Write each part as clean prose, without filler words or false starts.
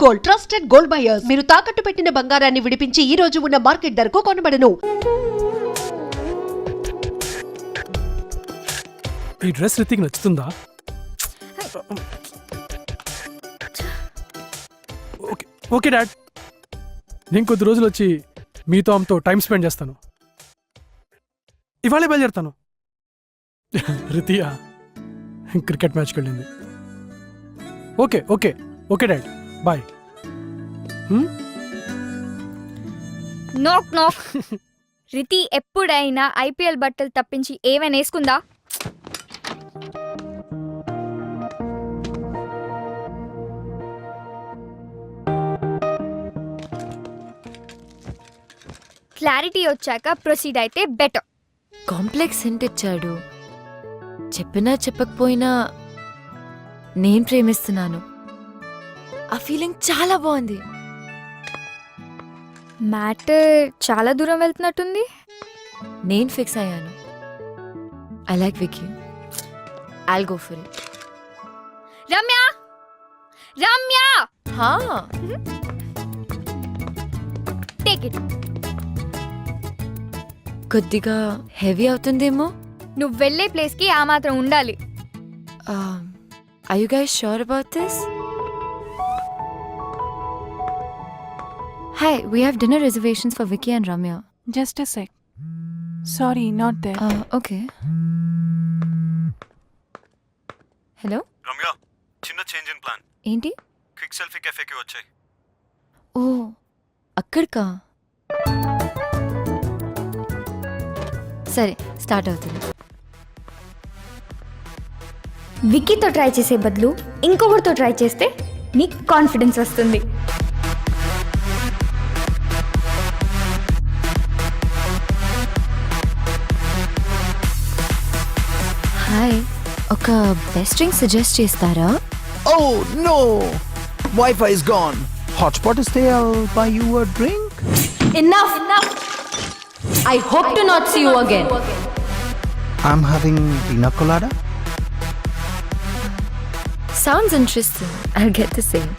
Gold, trusted gold buyers. మీరు తాకట్టు పెట్టిన బంగారాన్ని విడిపించి ఈ రోజు ఉన్న మార్కెట్ ధరకు కొనబడను. ఈ డ్రెస్ రితిక్ నచ్చుతుందా? ఓకే ఓకే డాడ్, నేను కొద్ది రోజులు వచ్చి మీతో ఆమెతో టైం స్పెండ్ చేస్తాను. ఇవాళే బయలుదేరుతాను. రితియా క్రికెట్ మ్యాచ్కి వెళ్ళింది. Okay okay okay dad, bye. Knock knock. Riti ఎప్పుడైనా ఐపీఎల్ బట్టలు తప్పించి ఏమైనా వేసుకుందా? క్లారిటీ వచ్చాక ప్రొసీడ్ అయితే బెటర్. కాంప్లెక్స్ హింట్ ఇచ్చాడు. చెప్పినా చెప్పకపోయినా నేను ప్రేమిస్తున్నాను. ఆ ఫీలింగ్ చాలా బాగుంది. మ్యాటర్ చాలా దూరం వెళ్తున్నట్టుంది. నేను ఫిక్స్ అయ్యాను. I like Vicky. I'll go for it. Ramya Ramya హా, టేక్ ఇట్. కొద్దిగా హెవీ అవుతుందేమో. నువ్వు వెళ్ళే ప్లేస్కి ఆ మాత్రం ఉండాలి. Are you guys sure about this? Hi, we have dinner reservations for Vicky and Ramya. Just a sec. Sorry, not there. Okay. Hello? Ramya, చిన్న చేంజ్ ఇన్ ప్లాన్. ఏంటి? క్విక్ సెల్ఫీ కెఫేకి వచ్చాయి. ఓ, అక్కడికా? సరే, స్టార్ట్ అవుతుంది. విక్కీతో ట్రై చేసే బదులు ఇంకొకరితో ట్రై చేస్తే నీకు కాన్ఫిడెన్స్ వస్తుంది. హాయ్, ఒక బెస్ట్ డ్రింక్ సజెస్ట్ చేస్తారా? Oh no! Wi-Fi is gone. Hotspot is there. I'll buy you a drink. Enough! I hope to not see you again. I'm having pina colada. Sounds interesting. I'll get the same.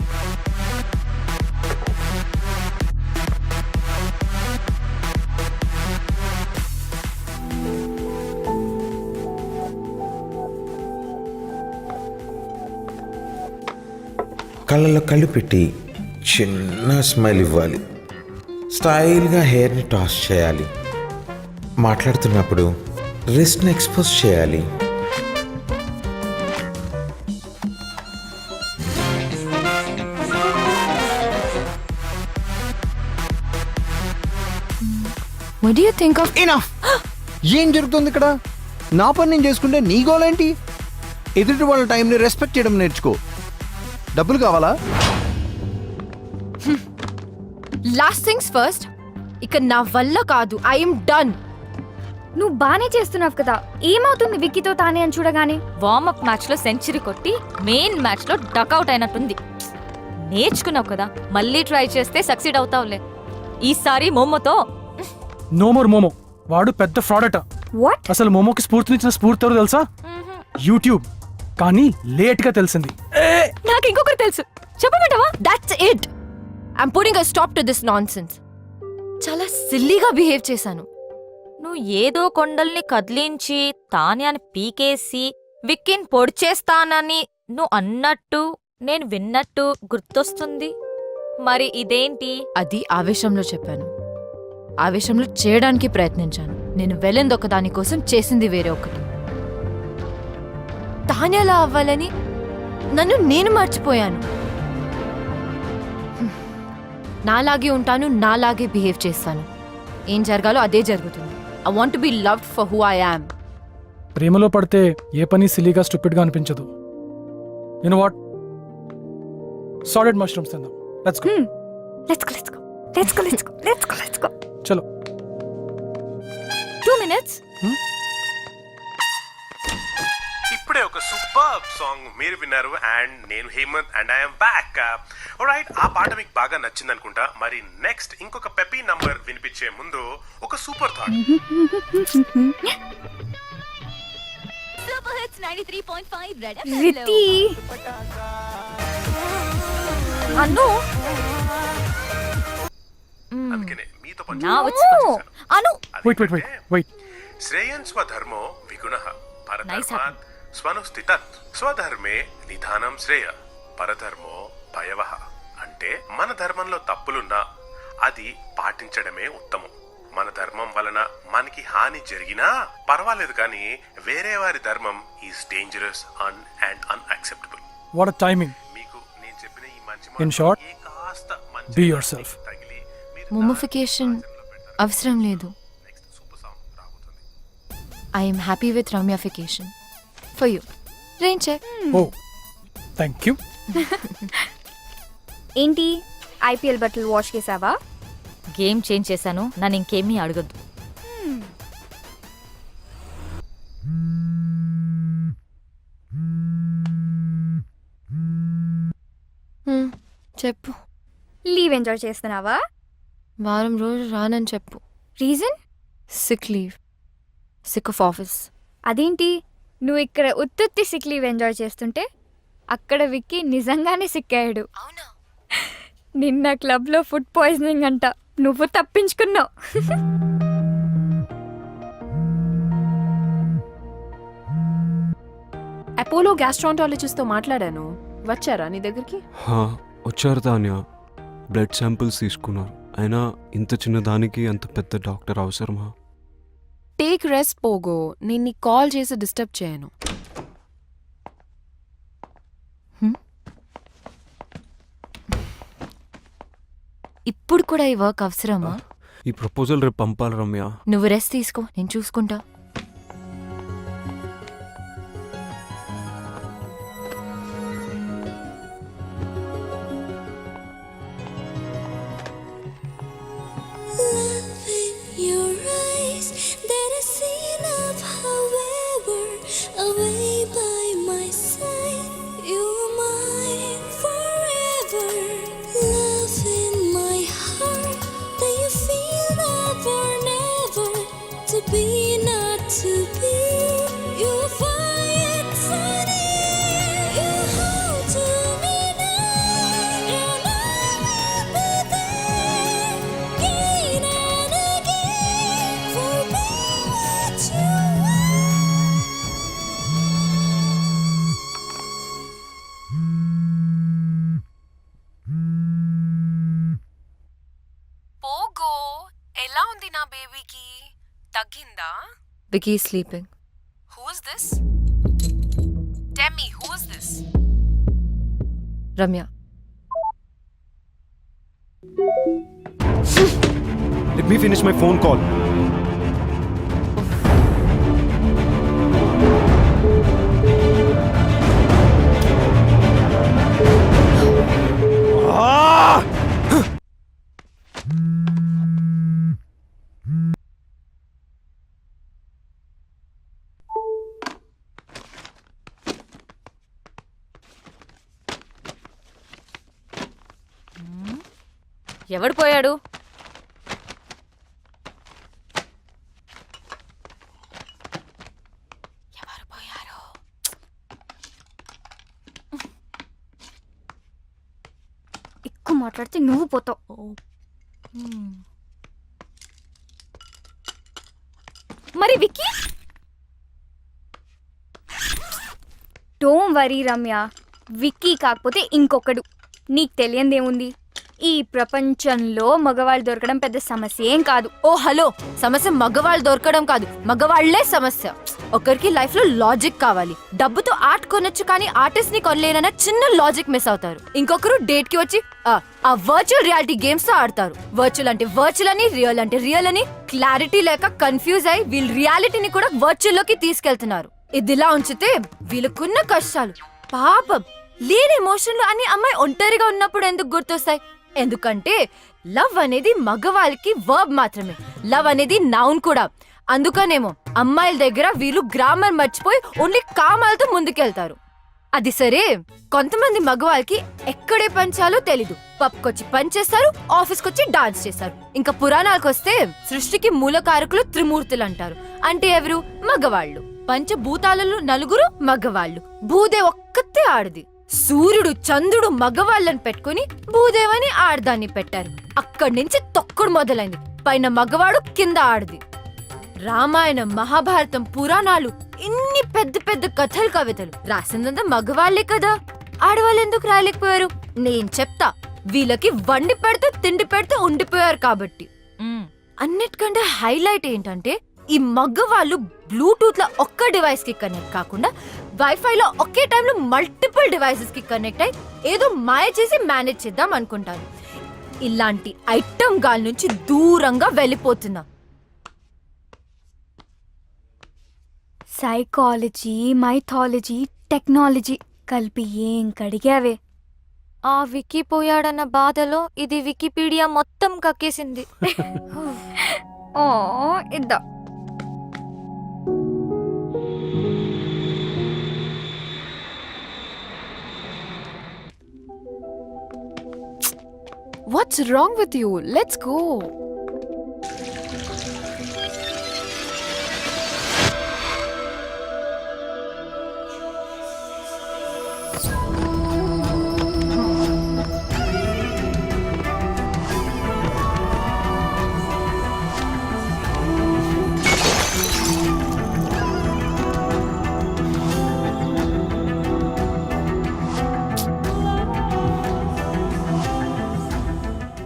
కళ్ళలో కళ్ళు పెట్టి చిన్న smile ఇవ్వాలి. స్టైల్గా హెయిర్ని toss చేయాలి. మాట్లాడుతున్నప్పుడు రిస్ట్ని expose చేయాలి. What do you think of... Enough! ఏం జరుగుతుంది ఇక్కడ? నా పని నేను చేసుకుంటే నీ గోలేంటి? ఎదుటి వాళ్ళ టైంని రెస్పెక్ట్ చేయడం నేర్చుకో. డబ్బులు కావాలా? Last things first. ఇక నా వల్ల కాదు. I am done. నువ్వు బానే చేస్తున్నావు కదా, ఏమవుతుంది విక్కీతో తానే అని చూడగానే? వార్మప్ మ్యాచ్ లో సెంచరీ కొట్టి మెయిన్ మ్యాచ్ లో డక్అవుట్ అయినట్టుంది. నేర్చుకున్నావు కదా, మళ్ళీ ట్రై చేస్తే సక్సీడ్ అవుతావులే. ఈసారి మోమోతో. No more momo. వాడు పెద్ద ఫ్రాడ్ అట. వాట్? అసలు మోమోకి స్ఫూర్తినిచ్చిన స్ఫూర్తి ఎవరో తెలుసా? యూట్యూబ్. కానీ లేట్ గా తెలిసింది. నాకు ఇంకొకరు తెలుసు, చెప్పమంటావా? That's it. I'm putting a stop to this nonsense. చాలా సిల్లీగా బిహేవ్ చేశాను. నువ్వు ఏదో కొండల్ని కదిలించి తాన్యాన్ని పీకేసి విక్కీని పొడిచేస్తానని నువ్వు అన్నట్టు నేను విన్నట్టు గుర్తొస్తుంది. మరి ఇదేంటి? అది ఆవేశంలో చెప్పాను. ఆవేశంలో చేయడానికి ప్రయత్నించాను. నేను వెళ్ళింది ఒక దానికోసం, చేసింది వేరే ఒకటి. తానేలా అవ్వాలని నన్ను నేను మర్చిపోయాను. నాలాగే ఉంటాను, నాలాగే బిహేవ్ చేస్తాను. ఏం జరగాలో అదే జరుగుతుంది. I want to be loved for who I am. ప్రేమలో పడితే ఏ పని సిలీగా స్టూపిడ్గా అనిపించదు. You know what? Salted mushrooms తిందాం. Let's go. Let's go. చలో. 2 minutes. ఇప్పుడే ఒక సూపర్ సాంగ్ మీరు విన్నారు అండ్ నేను Hemant and I'm back. Alright, ఆ పాట మీకు బాగా నచ్చింది అనుకుంటా. మరి నెక్స్ట్ ఇంకొక పెపీ నంబర్ వినిపించే ముందు ఒక super thought. Super hits 93.5 red రితి అను అందుకనే మీతో నా వచ్చి అను వెయిట్ వెయిట్ వెయిట్ వెయిట్ శ్రేయన్ స్వధర్మో విగుణః Nice పరధర్మాత్ స్వనుస్థితత్ స్వధర్మే నిధానం శ్రేయ పరధర్మో భయవః. అంటే మన ధర్మంలో తప్పులున్నా అది పాటించడమే ఉత్తమం. మన ధర్మం వలన మనకి హాని జరిగినా పర్వాలేదు, కానీ వేరే వారి ధర్మం is dangerous and unacceptable. What a timing. మీకు నేను చెప్పిన ఈ మంచి In short, ఈ కాస్త మంచి be yourself. తగిలి మీరు మొమోఫికేషన్ అవసరం లేదు. నెక్స్ట్ సూపర్ సాంగ్ రాబోతుంది. ఐఎమ్ హ్యాపీ విత్ రమ్యాఫికేషన్ for you. Rain check. Oh thank you. ఏంటి ఐపీఎల్ బట్టలు వాష్ చేసావా? గేమ్ చేంజ్ చేశాను, నన్ను ఇంకేమీ అడగద్దు. చెప్పు. లీవ్ ఎంజాయ్ చేస్తున్నావా? వారం రోజు రానని చెప్పు. Reason? Sick leave. Sick of office. అదేంటి నువ్వు ఇక్కడ ఉత్తుత్తి సిక్ లీవ్ ఎంజాయ్ చేస్తుంటే అక్కడ విక్కీ నిజంగానే సిక్కాడు. అవునా? నిన్న క్లబ్లో ఫుడ్ పాయిజనింగ్ అంట, నువ్వు తప్పించుకున్నావు. అపోలో గ్యాస్ట్రాంటాలజిస్ట్తో మాట్లాడాను. వచ్చారా నీ దగ్గరికి? వచ్చారు తాన్య. బ్లడ్ శాంపిల్స్ తీసుకున్నారు. అయినా ఇంత చిన్న దానికి అంత పెద్ద డాక్టర్ అవసరమా? టేక్ రెస్ట్ పోగో, నేను నీకు కాల్ చేసి డిస్టర్బ్ చేయను. ఇప్పుడు కూడా ఈ వర్క్ అవసరమా? ఈ ప్రపోజల్ రేపు పంపాలి రమ్య. నువ్వు రెస్ట్ తీసుకో, నేను చూసుకుంటా. పోగో, ఎలా ఉంది నా బేబీకి? తగ్గిందా? Vicky sleeping. Who's this? Tell me, who's this? Ramya. Let me finish my phone call. ఎవడు పోయాడు? ఎవరు పోయారు? ఎక్కువ మాట్లాడితే నువ్వు పోతావు. మరి విక్కీ? డోంట్ వరీ రమ్య, విక్కీ కాకపోతే ఇంకొకడు. నీకు తెలియందేముంది, ఈ ప్రపంచంలో మగవాళ్ళు దొరకడం పెద్ద సమస్య ఏం కాదు. ఓ హలో, సమస్య మగవాళ్ళు దొరకడం కాదు, మగవాళ్లే సమస్య. ఒకరికి లైఫ్ లో లాజిక్ కావాలి. డబ్బుతో ఆర్ట్ కొనొచ్చు, కానీ ఆర్టిస్ట్ ని కొనలేనన్న చిన్న లాజిక్ మిస్ అవుతారు. ఇంకొకరు డేట్ కి వచ్చి ఆ వర్చువల్ రియాలిటీ గేమ్స్ తో ఆడతారు. వర్చువల్ అంటే వర్చువల్ అని, రియల్ అంటే రియల్ అని క్లారిటీ లేక కన్ఫ్యూజ్ అయి వీళ్ళు రియాలిటీని కూడా వర్చువల్ లోకి తీసుకెళ్తున్నారు. ఇదిలా ఉంచితే వీళ్ళకున్న కష్టాలు పాపం లేని ఎమోషన్లు అన్ని అమ్మాయి ఒంటరిగా ఉన్నప్పుడు ఎందుకు గుర్తొస్తాయి? ఎందుకంటే లవ్ అనేది మగవాళ్ళకి వర్బ్ మాత్రమే, లవ్ అనేది నౌన్ కూడా. అందుకనేమో అమ్మాయిల దగ్గర వీళ్ళు గ్రామర్ మర్చిపోయి ఓన్లీ కామాలతో ముందుకెళ్తారు. అది సరే, కొంతమంది మగవాళ్ళకి ఎక్కడే పంచాలో తెలీదు. పబ్కొచ్చి పనిచేస్తారు, ఆఫీస్కొచ్చి డాన్స్ చేస్తారు. ఇంకా పురాణాలకు వస్తే సృష్టికి మూలకారకులు త్రిమూర్తులు అంటారు. అంటే ఎవరు? మగవాళ్ళు. పంచభూతాలలో నలుగురు మగవాళ్ళు, భూదే ఒక్కతే ఆడది. సూర్యుడు చంద్రుడు మగవాళ్ళని పెట్టుకుని భూదేవని ఆడదాన్ని పెట్టారు. అక్కడి నుంచి తొక్కుడు మొదలైంది. పైన మగవాడు కింద ఆడది. రామాయణం మహాభారతం పురాణాలు ఇన్ని పెద్ద పెద్ద కథలు కవితలు రాసిందంతా మగవాళ్లే కదా. ఆడవాళ్ళు ఎందుకు రాయలేకపోయారు? నేను చెప్తా. వీళ్ళకి వండి పెడితే తిండి పెడితే ఉండిపోయారు కాబట్టి. అన్నిటికంటే హైలైట్ ఏంటంటే ఈ మగవాళ్ళు బ్లూటూత్ లో ఒక్క డివైస్ కి కనెక్ట్ కాకుండా వైఫై లో ఒకే టైంలో మల్టిపుల్ డివైసెస్ కి కనెక్ట్ అయి ఏదో మాయ చేసి మేనేజ్ చేద్దాం అనుకుంటారు. ఇలాంటి ఐటమ్ గాల్ నుంచి దూరంగా వెళ్ళిపోతున్నా. సైకాలజీ, మైథాలజీ, టెక్నాలజీ కలిపి ఏం కడిగావే. ఆ వికీ పోయాడన్న బాధలో ఇది వికీపీడియా మొత్తం కక్కేసింది. ఓ ఇద్దా. What's wrong with you? Let's go.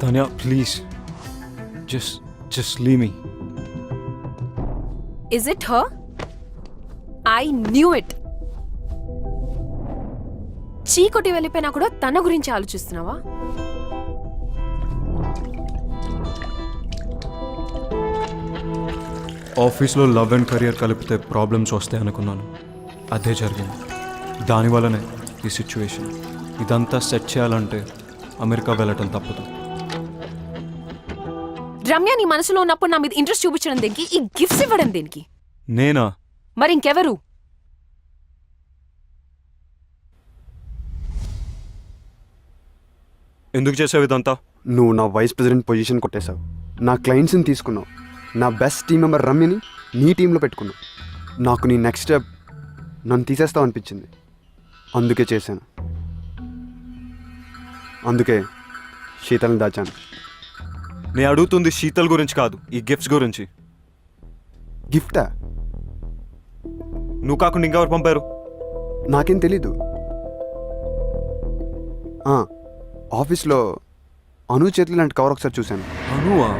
Tanya, please. Just leave me. Is it her? I knew it. చీకొట్టి వెళ్ళిపోయినా కూడా తన గురించి ఆలోచిస్తున్నావా? ఆఫీస్లో లవ్ అండ్ కెరియర్ కలిపితే ప్రాబ్లమ్స్ వస్తాయి అనుకున్నాను. అదే జరిగింది. దానివల్లనే ఈ సిచ్యువేషన్. ఇదంతా సెట్ చేయాలంటే అమెరికా వెళ్ళటం తప్పదు. రమ్య నీ మనసులో ఉన్నప్పుడు నా మీద ఇంట్రెస్ట్ చూపించడం దేనికి? ఈ గిఫ్ట్స్ ఇవ్వడం దేనికి? నేనా? మరి ఇంకెవరు? ఎందుకు చేసావు ఇదంతా? నువ్వు నా వైస్ ప్రెసిడెంట్ పొజిషన్ కొట్టేశావు. నా క్లయింట్స్ని తీసుకున్నావు. నా బెస్ట్ టీం మెంబర్ రమ్యని నీ టీంలో పెట్టుకున్నావు. నాకు నీ నెక్స్ట్ స్టెప్ నన్ను తీసేస్తావు అనిపించింది. అందుకే చేశాను. అందుకే శీతల్ని దాచాను. నేను అడుగుతుంది శీతల్ గురించి కాదు, ఈ గిఫ్ట్స్ గురించి. గిఫ్టా? నువ్వు కాకుండా ఇంకెవరు పంపారు? నాకేం తెలీదు. ఆఫీస్లో అను చేతులు లాంటి కవర్ ఒకసారి చూశాను. అనువా?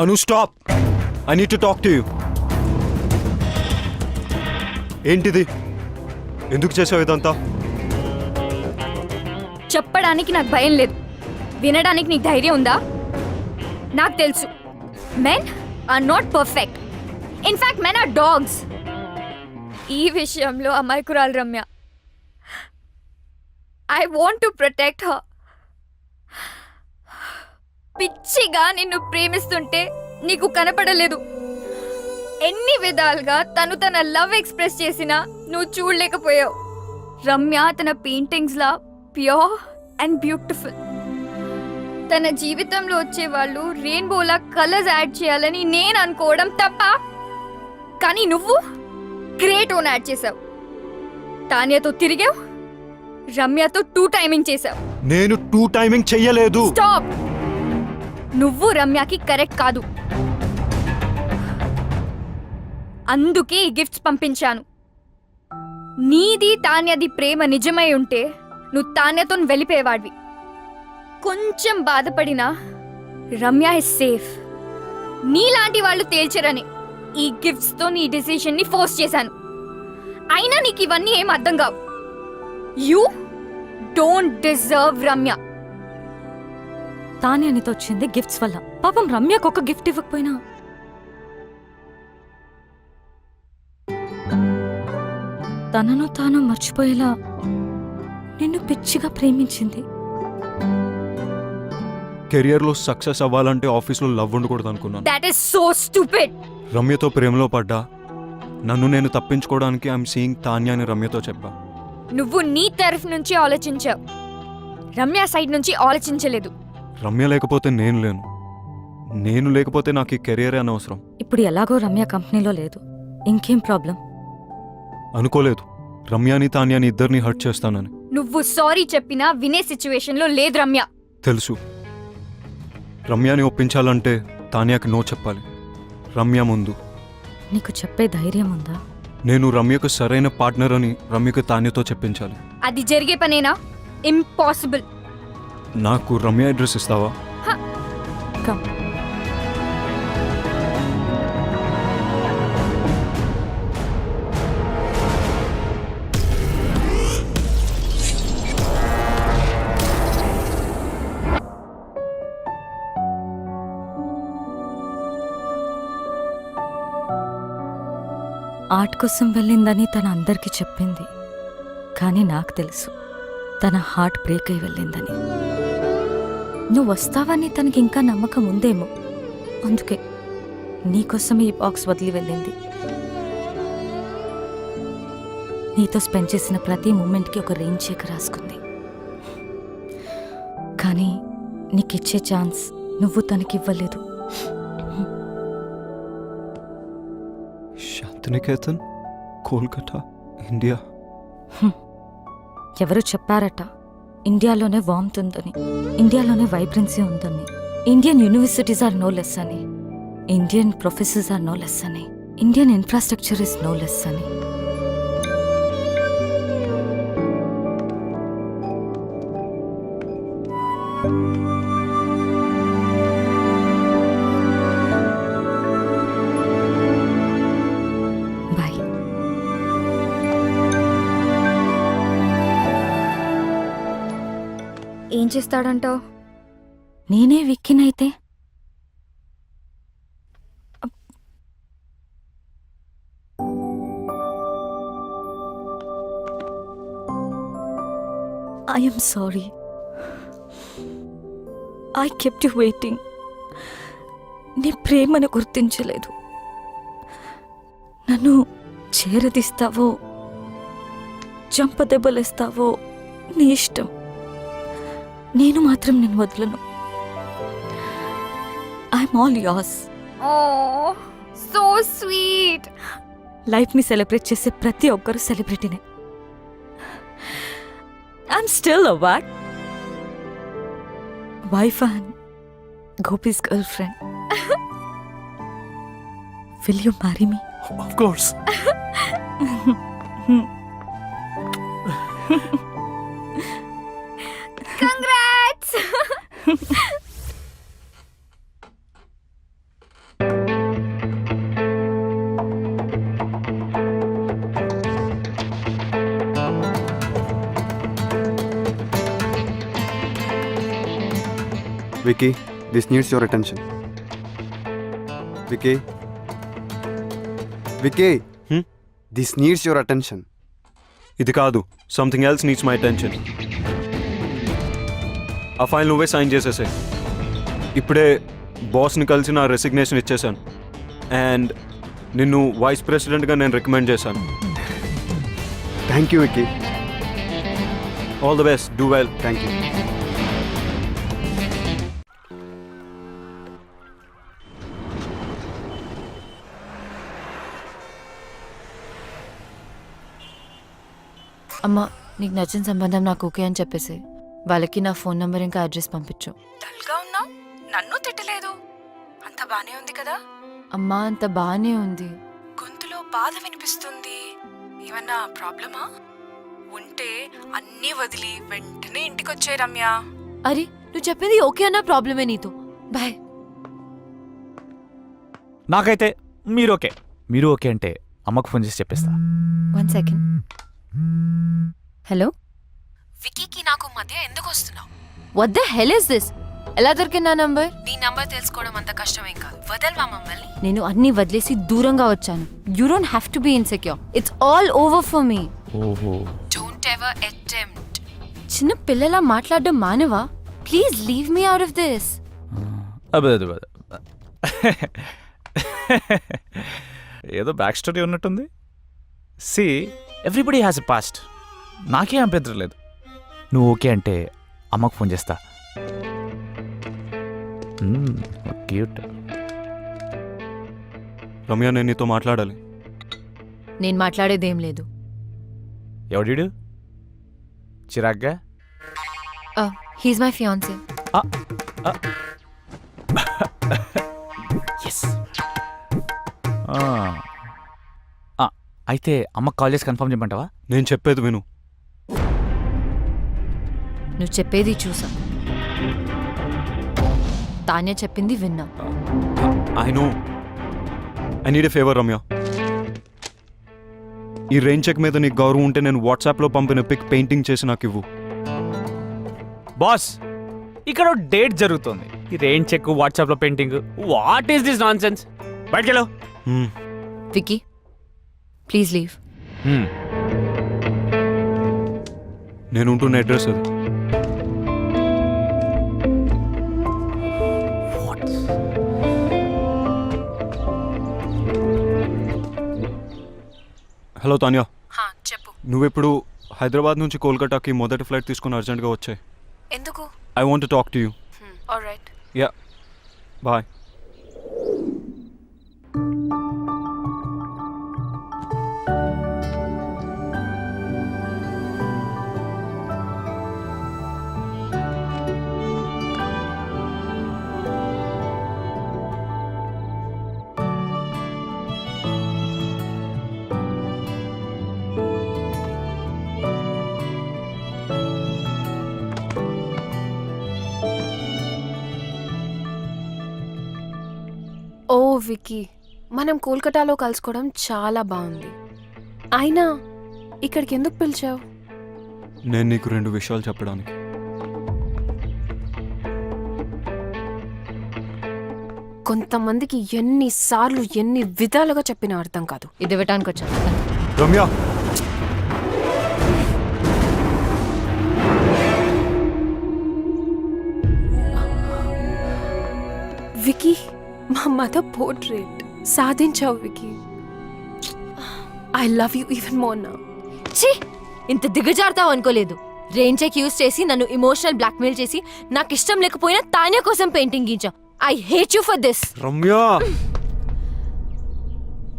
Anu, stop! I need to talk to you. ఏంటిది? ఎందుకు చేసావు ఇదంతా? చెప్పడానికి నాకు భయం లేదు. వినడానికి నీకు ధైర్యం ఉందా? నాకు తెలుసు, men are not perfect. In fact men are dogs. ఈ విషయంలో అమాయకురాలు Ramya. I want to protect her. పిచ్చిగా నిన్ను ప్రేమిస్తుంటే నీకు కనపడలేదు. ఎన్ని విధాలుగా తను తన లవ్ ఎక్స్ప్రెస్ చేసినా నువ్వు చూడలేకపోయావు. రమ్య తన paintings law pure and beautiful. తన జీవితంలో వచ్చే వాళ్ళు రెయిన్బోలా కలర్స్ యాడ్ చేయాలని నేను అనుకోవడం తప్ప. కానీ నువ్వు గ్రే టోన్ యాడ్ చేసావు. తాన్యతో తిరిగావు, రమ్యతో 2 టైమింగ్ చేసావు. నేను 2 టైమింగ్ చెయ్యలేదు. స్టాప్. నువ్వు రమ్యకి కరెక్ట్ కాదు. అందుకే ఈ గిఫ్ట్స్ పంపించాను. నీది తాన్యది ప్రేమ నిజమై ఉంటే నువ్వు తాన్యతో వెళ్ళిపోయేవాడివి. కొంచెం బాధపడినా రమ్య ఇస్ సేఫ్. నీలాంటి వాళ్ళు తేల్చరని ఈ గిఫ్ట్స్తో నీ డెసిషన్ని ఫోర్స్ చేశాను. అయినా నీకు ఇవన్నీ ఏం అర్థం కావు. You don't deserve Ramya. తానే అనితో వచ్చింది గిఫ్ట్స్ వల్ల. పాపం రమ్యకు ఒక గిఫ్ట్ ఇవ్వకపోయినా తనను తాను మర్చిపోయేలా నిన్ను పిచ్చిగా ప్రేమించింది. కెరియర్లో సక్సెస్ అవ్వాలంటే ఆఫీస్లో లవ్ ఉండకూడదు అనుకున్నాను. That is so stupid. రమ్యతో ప్రేమలో పడ్డా. నన్ను నేను తప్పించుకోవడానికి ఐఎమ్ సీయింగ్ తాన్యా అని రమ్యతో చెప్పా. నువ్వు నీ తరఫు నుంచి ఆలోచించావు, రమ్య సైడ్ నుంచి ఆలోచించలేదు. రమ్య లేకపోతే నేను లేను, నేను లేకపోతే నాకు ఈ కెరియరే అనవసరం. ఇప్పుడు ఎలాగో రమ్య కంపెనీలో లేదు, ఇంకేం ప్రాబ్లం? అనుకోలేదు రమ్యాని తాన్యాని ఇద్దరిని హర్ట్ చేస్తానని. నువ్వు సారీ చెప్పినా వినే సిచ్యువేషన్లో లేదు రమ్య. తెలుసు, రమ్యాని ఒప్పించాలంటే తాన్యాకి నో చెప్పాలి. రమ్య ముందు. నీకు చెప్పే ధైర్యం ఉందా? నేను రమ్యకు సరైన పార్ట్నర్ అని రమ్యకు తాన్యతో చెప్పించాలి. అది జరిగే పనేనా? ఇంపాసిబుల్. నాకు రమ్య అడ్రస్ ఇస్తావా? కమ్. ఆర్ట్ కోసం వెళ్ళిందని తన అందరికీ చెప్పింది, కానీ నాకు తెలుసు తన హార్ట్ బ్రేక్ అయి వెళ్ళిందని. నువ్వు వస్తావని తనకి ఇంకా నమ్మకం ఉందేమో, అందుకే నీకోసం ఈ బాక్స్ వదిలి వెళ్ళింది. నీతో స్పెండ్ చేసిన ప్రతి మూమెంట్కి ఒక రేంజ్ చెక్ రాసుకుంది. కానీ నీకిచ్చే ఛాన్స్ నువ్వు తనకివ్వలేదు. శాంతినికేతన్, కోల్కతా, ఇండియా. ఎవరు చెప్పారట ఇండియాలోనే వార్మ్త్ ఉందని, ఇండియాలోనే వైబ్రెన్సీ ఉందని, Indian universities are no less అని, Indian professors are no less అని, Indian infrastructure is no less అని. బాయ్. ఏం చేస్తాడంటావు? నేనే విక్కినైతే I am sorry. I kept you waiting. నీ ప్రేమను గుర్తించలేదు. నన్ను చేరదీస్తావో చంపదెబ్బలేస్తావో నీ ఇష్టం. నేను మాత్రం నేను వదలను. I'm all yours. Oh so sweet. లైఫ్ని సెలబ్రేట్ చేసే ప్రతి ఒక్కరు సెలబ్రిటీనే. I'm still a what wife and Gopi's girlfriend. Will you marry me? Of course. Congrats. Vicky, this needs your attention. Vicky? Vicky? This needs your attention. ఇది కాదు, something else needs my attention. ఆ file నువ్వే sign చేసేసే. ఇప్పుడే బాస్ని కలిసి నా resignation ఇచ్చేసాను and నిన్ను vice ప్రెసిడెంట్గా నేను రికమెండ్ చేశాను. Thank you, Vicky. All the best, do well. Thank you. అమ్మా, నీకు నచ్చిన సంబంధం నాకు ఓకే అని చెప్పేసి వాళ్ళకి నా ఫోన్ నంబర్ ఇంకా అడ్రస్ పంపించు. డల్గా ఉన్నావు, నన్ను తిట్టలేదు. అంత బానే ఉంది కదా? అమ్మా, అంత బానే ఉంది. గొంతులో బాధ వినిపిస్తుంది. ఏమన్నా ప్రాబ్లమా? ఉంటే అన్నీ వదిలి వెంటనే ఇంటికొచ్చే రమ్య. అరే, నువ్వు చెప్పింది ఓకే అన్న ప్రాబ్లమే నీతో. బాయ్. నాకైతే మీరు ఓకే. మీరు ఓకే అంటే అమ్మకు ఫోన్ చేసి చెప్పేస్తా. 1 సెకండ్. హలో, వికీకి నాకు మధ్య ఎందుకు వస్తున్నావు? What the hell is this? ఎలా దొరికింది నా నంబర్? నీ నంబర్ తెలుసుకోవడం అంత కష్టమేం కాదు. వదల్వా మమ్మల్ని. నేను అన్ని వదిలేసి దూరంగా వచ్చాను. You don't have to be insecure. It's all over for me. ఓహో, డోంట్ ఎవర్ అటెంప్ట్. చిన్న పిల్లలా మాట్లాడడం మానవా? Please leave me out of this. అదే ఏదో బ్యాక్ స్టోరీ ఉన్నట్టుంది. See, everybody has a past. నాకేం అభ్యంతరం లేదు. నువ్వు ఓకే అంటే అమ్మకు ఫోన్ చేస్తా. క్యూట్. రమ్య, నేను నీతో మాట్లాడాలి. నేను మాట్లాడేదేం లేదు. ఎవడీడు చిరాగ్గా? He's my fiancee. ఎస్. అయితే అమ్మకు కాల్ చేసి కన్ఫర్మ్ చేయమంటావా? నేను చెప్పేది విను. నువ్వు చెప్పేది చూసా, తాన్య చెప్పింది విన్నా. I know. I need a favour Ramya. ఈ రెయిన్ చెక్ మీద నీకు గౌరవం ఉంటే నేను వాట్సాప్లో పంపిన పిక్ పెయింటింగ్ చేసి నాకు ఇవ్వు. బాస్, ఇక్కడ డేట్ జరుగుతుంది. ఈ రెయిన్ చెక్, వాట్సాప్లో painting, what is this nonsense? బయటకెళ్ళు. Vicky, please leave. నేను ఉంటున్న అడ్రస్ అది. హలో తాన్యా, చెప్పు. నువ్వెప్పుడు హైదరాబాద్ నుంచి కోల్కతాకి మొదటి ఫ్లైట్ తీసుకుని అర్జెంట్గా వచ్చాయి. ఎందుకు? I want to talk to you. Alright. Yeah, bye. Oh Vicky, మనం కోల్కతాలో కలుసుకోవడం చాలా బాగుంది. అయినా ఇక్కడికి ఎందుకు పిలిచావు? నేను నీకు 2 విషయాలు చెప్పడానికి. కొంతమందికి ఎన్నిసార్లు ఎన్ని విధాలుగా చెప్పినా అర్థం కాదు. ఇది ఇవ్వటానికి వచ్చాను. రమ్య, విక్కీ, మా మదర్ పోర్ట్రేట్ సాధించావు Vicky. I love you even more now. ఛీ, ఇంత దిగజారుతావు అనుకోలేదు. రెయిన్ చెక్ యూస్ చేసి నన్ను ఇమోషనల్ బ్లాక్మెయిల్ చేసి నాకు ఇష్టం లేకపోయినా తాన్య కోసం పెయింటింగ్ గీంచావు. I hate you for this. Ramya.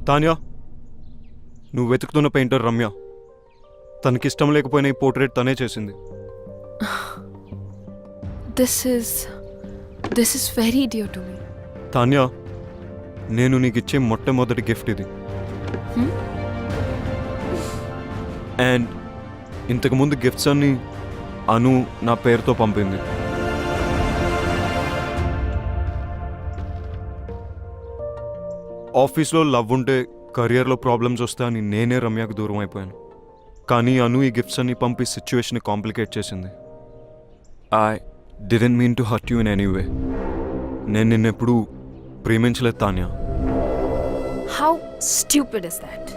Tanya, నువ్వు వెతుకుతున్న పెయింటర్ రమ్య. తనకిష్టం లేకపోయినా ఈ పోర్ట్రేట్ తనే చేసింది. This is very dear to me. Tanya, నేను నీకు ఇచ్చే మొట్టమొదటి గిఫ్ట్ ఇది. అండ్ ఇంతకుముందు గిఫ్ట్స్ అన్ని అను నా పేరుతో పంపింది. ఆఫీస్లో లవ్ ఉంటే కెరియర్లో ప్రాబ్లమ్స్ వస్తాయని నేనే రమ్యకు దూరం అయిపోయాను. కానీ అను ఈ గిఫ్ట్స్ అన్ని పంపి సిచ్యువేషన్ కాంప్లికేట్ చేసింది. I didn't mean to hurt you in any way. నేను నిన్నెప్పుడు ప్రేమించలేదు Tanya. How stupid is that?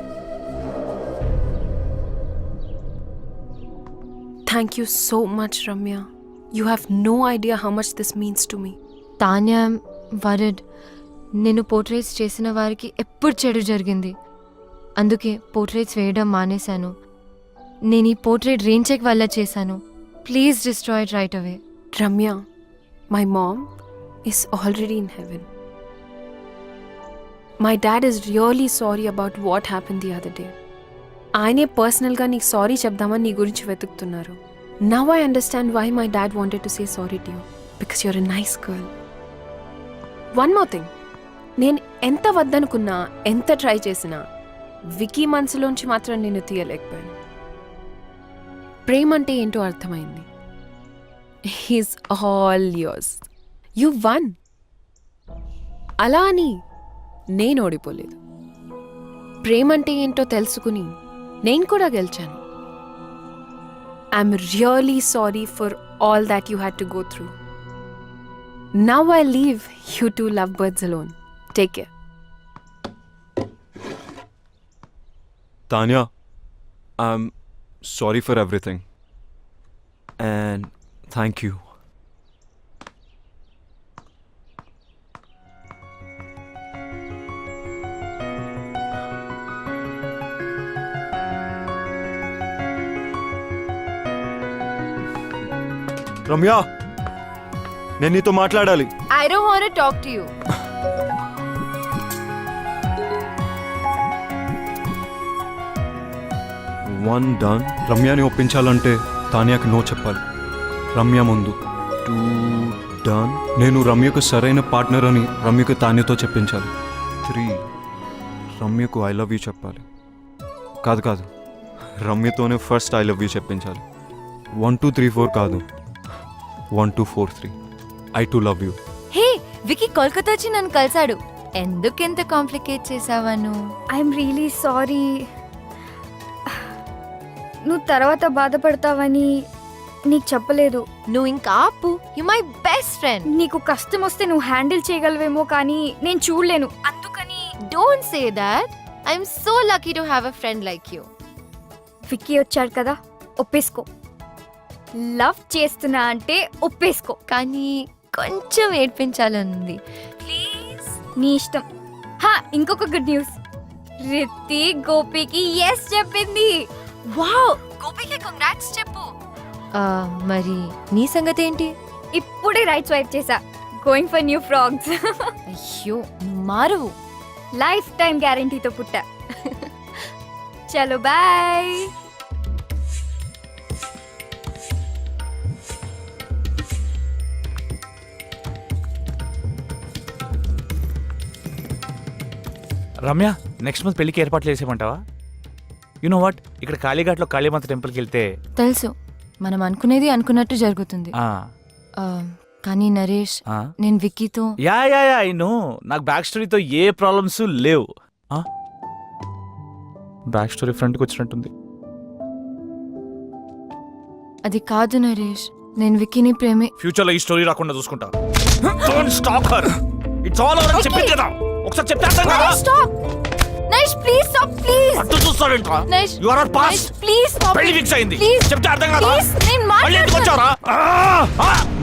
Thank you so much Ramya. You have no idea how much this means to me. Tanya, Varad, నేను పోర్ట్రేట్స్ చేసిన వారికి ఎప్పుడు చెడు జరిగింది. అందుకే పోర్ట్రేట్స్ వేయడం మానేశాను. నేను ఈ పోర్ట్రేట్ రెయిన్ చెక్ వల్ల చేశాను. Please destroy it right away. Ramya, my mom is already in heaven. My dad is really sorry about what happened the other day. ఆయనే పర్సనల్గా నీకు సారీ చెప్దామని నీ గురించి వెతుకుతున్నారు. Now I understand why my dad wanted to say sorry to you. Because you're a nice girl. One more thing. నేను ఎంత వద్దనుకున్నా, ఎంత ట్రై చేసినా వికీ మనసులోంచి మాత్రం నేను తీయలేకపోయాను. ప్రేమ అంటే ఏంటో అర్థమైంది. He's all yours. You won. అలా అని నేను ఓడిపోలేదు. ప్రేమంటే ఏంటో తెలుసుకుని నేను కూడా గెలిచాను. I'm really sorry for all that you had to go through. Now I leave you to love birds alone. Take care. Tanya, I'm sorry for everything and thank you. Ramya నేను నీతో మాట్లాడాలి. I don't want to talk to you. One done. రమ్యని ఒప్పించాలంటే తానియాకి no చెప్పాలి. రమ్య ముందు. Two done. నేను రమ్యకు సరైన పార్ట్నర్ అని రమ్యకు తానియాతో చెప్పించాలి. 3 రమ్యకు ఐ లవ్ యూ చెప్పాలి. కాదు రమ్యతోనే ఫస్ట్ ఐ లవ్ యూ చెప్పించాలి. 1 2 3 4 కాదు, 1 2 4 3 I too love you. Hey Vicky Kolkata వచ్చి నన్ను కలిసాడు. ఎందుకెంత కాంప్లికేట్ చేసావా నువ్వు? I'm really sorry. నువ్వు తర్వాత బాధపడతావని నీకు చెప్పలేదు. నువ్వు ఇంకా ఆపు. You my best friend. నీకు కష్టం వస్తే నువ్వు హ్యాండిల్ చేయగలవేమో కానీ నేను చూడలేను. అందుకని don't say that. I'm so lucky to have a friend like you. Vicky వచ్చాడు కదా, ఒప్పేసుకో. లవ్ చేస్తున్నా అంటే ఒప్పేసుకో. కానీ కొంచెం ఏడ్పించాలనుంది. ప్లీజ్. నీ ఇష్టం. ఇంకొక గుడ్ న్యూస్. రిత్తి గోపికి ఎస్ చెప్పింది. వావ్, గోపికి కంగ్రాట్స్ చెప్పు. మరి నీ సంగతి ఏంటి? ఇప్పుడే రైట్ స్వైప్ చేసా. Going for new frogs. అయ్యో నువ్వు మారువు. లైఫ్ టైం గ్యారంటీతో పుట్టా. చలో బాయ్. రమ్య, నెక్స్ట్ మంత్ పెళ్లికి ఏర్పాట్లు చేసేయమంటావా? యు నో వాట్, ఇక్కడ కాళీఘాట్లో కాళీమాత టెంపుల్కి వెళ్తే తెలుసు, మనం అనుకునేది అనుకున్నట్టు జరుగుతుంది. కానీ నరేష్, నేను విక్కీతో యా ఐ నో. నాకు బ్యాక్ స్టోరీతో ఏ ప్రాబ్లమ్స్ లేవు. బ్యాక్ స్టోరీ ఫ్రంట్కి వచ్చినట్టుంది. అది కాదు నరేష్, నేను విక్కీని ప్రేమే. ఫ్యూచర్లో ఈ స్టోరీ రాకుండా చూసుకుంటా. Don't stop her. It's all over. చెప్పేది కదా, ఒకసారి చెప్తే అర్థం కాదా? Stop Naresh, please stop. Please. అట్టు చూస్తావేంట్రా? Naresh, you are not pass. Please stop. పెళ్లి ఫిక్స్ అయింది. ప్లీజ్ చెప్తే అర్థం కాదా? ప్లీజ్, నేను మళ్ళీ ఎందుకు వచ్చావురా?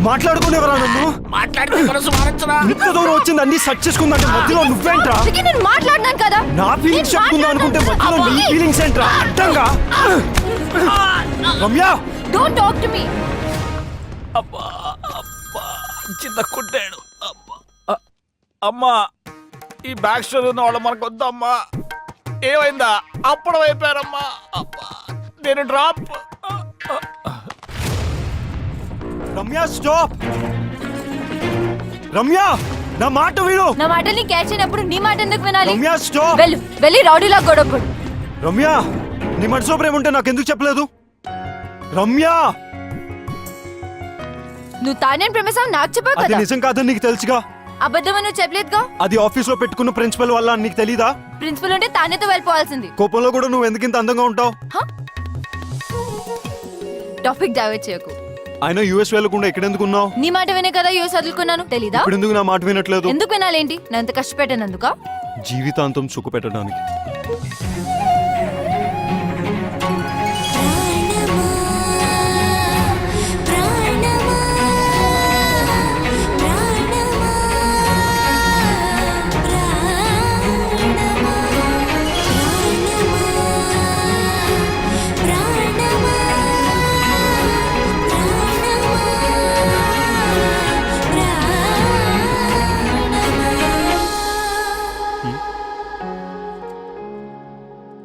మాట్లాడుకునేవరా నువ్వు? మాట్లాడితే మనసు మారచ్చరా? ఇంత దూరం వచ్చింది అన్ని సెట్ చేసుకుందంటే మధ్యలో నువ్వేంట్రా? విక్కీ, నేను మాట్లాడినాను కదా. నా ఫీలింగ్స్ చెప్పుకుందాం అనుకుంటే మధ్యలో నీ ఫీలింగ్స్ ఏంట్రా? అడ్డంగా. Ramya, don't talk to me. అబ్బా చిన్న కుట్టాడు. అమ్మా, ఈ బ్యాక్ స్టోరీ ఉన్న వాళ్ళు మనకు వద్దమ్మా. ఏమైందా? అప్పుడు అయిపోయారమ్మా. నేను డ్రాప్. రమ్య స్టాప్. రమ్య, నా మాట విను. నా మాటల్ని క్యాచ్ అయినప్పుడు నీ మాట ఎందుకు వినాలి? రమ్య స్టాప్. వెళ్ళి రౌడీలా గొడవపడు. రమ్య, నీ మనసులో ప్రేమ ఉంటే నాకెందుకు చెప్పలేదు? రమ్య, నువ్వు తానే ప్రేమసావు నాకు చెప్పావు అది కదా. నిజం కాదని నీకు తెలుసుగా. అబద్ధం నువ్వు చెప్పలేదుగా. అది ఆఫీస్ లో పెట్టుకున్న ప్రిన్సిపల్ వల్ల అని నీకు తెలీదా? ప్రిన్సిపల్ ఉంటే తానేతో వెళ్ళిపోవాల్సింది. కోపంలో కూడా నువ్వు ఎందుకు ఇంత అందంగా ఉంటావు? టాపిక్ డైవర్ట్ చేయకు. ఆయన యూఎస్ వెళ్ళకుండా ఇక్కడ ఎందుకు ఉన్నావు? నీ మాట వినే కదా యూఎస్ వదులుకున్నాను, తెలీదా? ఇప్పుడు ఎందుకు నా మాట వినట్లేదు? ఎందుకు వినాలేంటి? నేను ఎంత కష్టపెట్టానందుక? జీవితాంతం సుఖ పెట్టడానికి.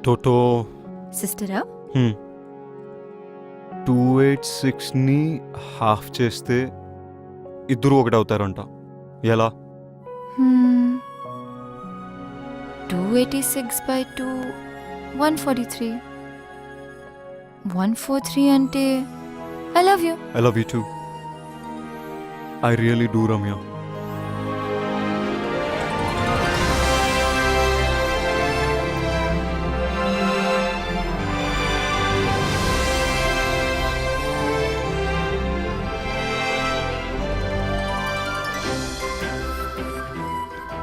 టోటో సిస్టరా? 286ని హాఫ్ చేస్తే ఇద్దరు ఒకటవుతారంట. ఎలా? 286/2 143. 143 అంటే I love you. I love you two. I really do Ramya.